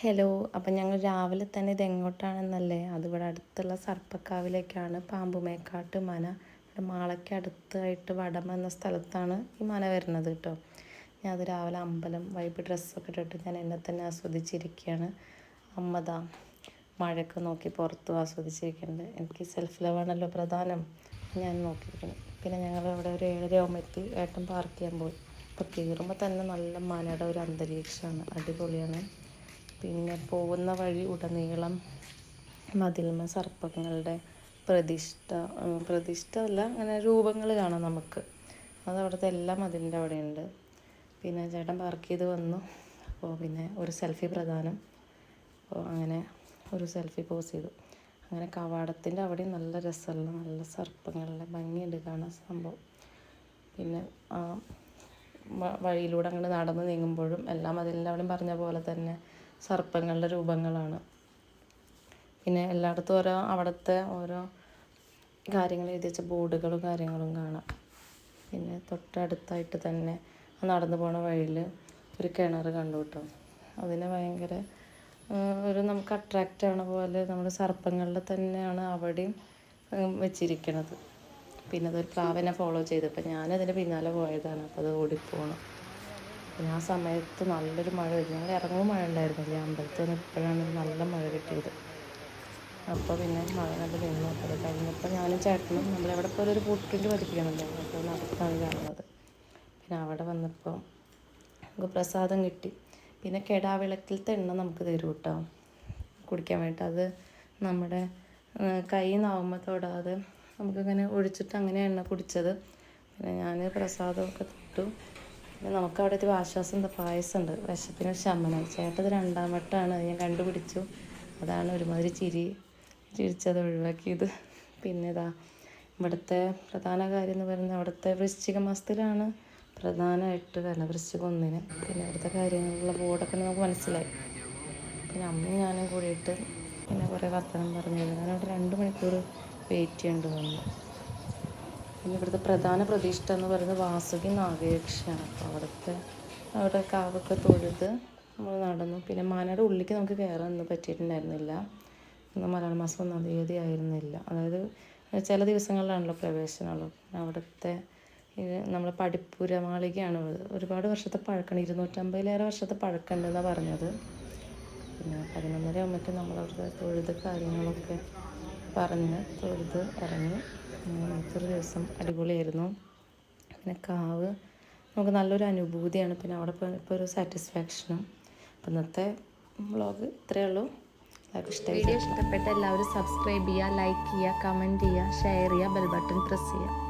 Hello. അപ്പം ഞങ്ങൾ രാവിലെ തന്നെ ഇതെങ്ങോട്ടാണെന്നല്ലേ, അതിവിടെ അടുത്തുള്ള സർപ്പക്കാവിലേക്കാണ്. പാമ്പുമേക്കാട്ട് മന, ഇവിടെ മാളയ്ക്ക് അടുത്തായിട്ട് വടമ എന്ന സ്ഥലത്താണ് ഈ മന വരുന്നത് കേട്ടോ. ഞാൻ അത് രാവിലെ അമ്പലം വൈബ് ഡ്രസ്സൊക്കെ ഇട്ടിട്ട് ഞാൻ എന്നെ തന്നെ ആസ്വദിച്ചിരിക്കുകയാണ്. അമ്മതാ മഴയൊക്കെ നോക്കി പുറത്തും ആസ്വദിച്ചിരിക്കുന്നുണ്ട്. എനിക്ക് സെൽഫ് ലവാണല്ലോ പ്രധാനം, ഞാൻ നോക്കിയിരിക്കുന്നു. പിന്നെ ഞങ്ങൾ അവിടെ ഒരു 7:30 ഏട്ടൻ പാർക്ക് ചെയ്യാൻ പോയി. അപ്പോൾ കയറുമ്പോൾ തന്നെ നല്ല മനയുടെ ഒരു അന്തരീക്ഷമാണ്, അടിപൊളിയാണ്. പിന്നെ പോകുന്ന വഴി ഉടനീളം മതിൽമ സർപ്പങ്ങളുടെ പ്രതിഷ്ഠ അല്ല, അങ്ങനെ രൂപങ്ങൾ കാണാം നമുക്ക്. അത് അവിടുത്തെ എല്ലാ മതിലിൻ്റെ അവിടെയുണ്ട്. പിന്നെ ചേട്ടൻ പാർക്ക് ചെയ്ത് വന്നു. അപ്പോൾ പിന്നെ ഒരു സെൽഫി പ്രധാനം. അപ്പോൾ അങ്ങനെ ഒരു സെൽഫി പോസ് ചെയ്തു. അങ്ങനെ കവാടത്തിൻ്റെ അവിടെയും നല്ല രസമുള്ള നല്ല സർപ്പങ്ങളുടെ ഭംഗിയുണ്ട് കാണാൻ സംഭവം. പിന്നെ വഴിയിലൂടെ അങ്ങോട്ട് നടന്ന് നീങ്ങുമ്പോഴും എല്ലാ മതിലിൻ്റെ അവിടെയും പറഞ്ഞ പോലെ തന്നെ സർപ്പങ്ങളുടെ രൂപങ്ങളാണ്. പിന്നെ എല്ലായിടത്തും അവിടുത്തെ ഓരോ കാര്യങ്ങൾ എഴുതി വെച്ച ബോർഡുകളും കാര്യങ്ങളും കാണാം. പിന്നെ തൊട്ടടുത്തായിട്ട് തന്നെ നടന്നു പോണ വഴിയിൽ ഒരു കിണർ കണ്ടു കേട്ടോ. അതിനെ ഭയങ്കര ഒരു നമുക്ക് അട്രാക്റ്റ് ആവണ പോലെ നമ്മുടെ സർപ്പങ്ങളുടെ തന്നെയാണ് അവിടെയും വെച്ചിരിക്കണത്. പിന്നെ അതൊരു പ്രാവിനെ ഫോളോ ചെയ്തപ്പോൾ ഞാനതിൻ്റെ പിന്നാലെ പോയതാണ്. അപ്പോൾ അത് ഓടിപ്പോണം. പിന്നെ ആ സമയത്ത് നല്ലൊരു മഴ വരും. ഞങ്ങൾ ഇറങ്ങുമ്പോൾ മഴ ഉണ്ടായിരുന്നില്ല. അമ്പലത്തിൽ നിന്ന് ഇപ്പോഴാണ് നല്ല മഴ കിട്ടിയത്. അപ്പോൾ പിന്നെ മഴ കണ്ട് നിന്നു. അപ്പോൾ കഴിഞ്ഞപ്പോൾ ഞാനും ചേട്ടനും നമ്മളെവിടെ പോലെ ഒരു പുട്ടിൻ്റെ പതിപ്പിക്കണമല്ലോ, അപ്പോൾ നടത്താണ് കാണുന്നത്. പിന്നെ അവിടെ വന്നപ്പോൾ നമുക്ക് പ്രസാദം കിട്ടി. പിന്നെ കെടാവിളക്കിലത്തെ എണ്ണ നമുക്ക് തരും കേട്ടോ കുടിക്കാൻ വേണ്ടിയിട്ട്. അത് നമ്മുടെ കയ്യിൽ നിന്നാവുമ്പോൾ തൊടാതെ നമുക്കിങ്ങനെ ഒഴിച്ചിട്ട് അങ്ങനെ എണ്ണ കുടിച്ചത്. പിന്നെ ഞാൻ പ്രസാദമൊക്കെ തൊട്ടു. പിന്നെ നമുക്കവിടെ ഒരു ആശ്വാസം, എന്താ പായസം ഉണ്ട്, വിശപ്പിന് ശമനം. ചേട്ടത് 2ാം വട്ടമാണ്, ഞാൻ കണ്ടുപിടിച്ചു. അതാണ് ഒരുമാതിരി ചിരിച്ചത് ഒഴിവാക്കിയത്. പിന്നെ ഇവിടുത്തെ പ്രധാന കാര്യം എന്ന് പറയുന്നത് അവിടുത്തെ വൃശ്ചിക മാസത്തിലാണ് പ്രധാനമായിട്ട് വരുന്നത്, വൃശ്ചിക 1-ന്. പിന്നെ അവിടുത്തെ കാര്യങ്ങളുള്ള ബോർഡൊക്കെ നമുക്ക് മനസ്സിലായി. പിന്നെ അമ്മയും ഞാനും കൂടിയിട്ട് പിന്നെ കുറേ വർത്തമാനം പറഞ്ഞിരുന്നു. കാരണം അവിടെ 2 മണിക്കൂർ വെയിറ്റ് ചെയ്യേണ്ടി വന്നു. പിന്നെ ഇവിടുത്തെ പ്രധാന പ്രതിഷ്ഠ എന്ന് പറയുന്നത് വാസുകി നാഗയക്ഷിയാണ്. അപ്പോൾ അവിടെ കാവൊക്കെ തൊഴുത് നമ്മൾ നടന്നു. പിന്നെ മനയുടെ ഉള്ളിലേക്ക് നമുക്ക് കയറാനൊന്നും പറ്റിയിട്ടുണ്ടായിരുന്നില്ല. ഇന്ന് മലയാള മാസം 1-ാം തീയതി ആയിരുന്നില്ല. അതായത് ചില ദിവസങ്ങളിലാണല്ലോ പ്രവേശനമുള്ളൂ. അവിടുത്തെ നമ്മൾ പടിപ്പുര മാളികയാണ്. ഒരുപാട് വർഷത്തെ പഴക്കമാണ്, 250-ലേറെ വർഷത്തെ പഴക്കമുണ്ടെന്നാണ് പറഞ്ഞത്. പിന്നെ 11:30 ആകുമ്പോഴേക്കും നമ്മളവിടുത്തെ തൊഴുത് കാര്യങ്ങളൊക്കെ പറഞ്ഞ് തൊഴുത് ഇറങ്ങി. ഇന്നത്തെ ദിവസം അടിപൊളിയായിരുന്നു. പിന്നെ കാവ് നമുക്ക് നല്ലൊരു അനുഭൂതിയാണ്. പിന്നെ അവിടെ ഇപ്പോൾ ഒരു സാറ്റിസ്ഫാക്ഷനും. അപ്പം ഇന്നത്തെ വ്ളോഗ് ഇത്രയേ ഉള്ളൂ. എല്ലാവർക്കും വീഡിയോ ഇഷ്ടപ്പെട്ട എല്ലാവരും സബ്സ്ക്രൈബ് ചെയ്യുക, ലൈക്ക് ചെയ്യുക, കമൻറ്റ് ചെയ്യുക, ഷെയർ ചെയ്യുക, ബെൽ ബട്ടൺ പ്രസ് ചെയ്യുക.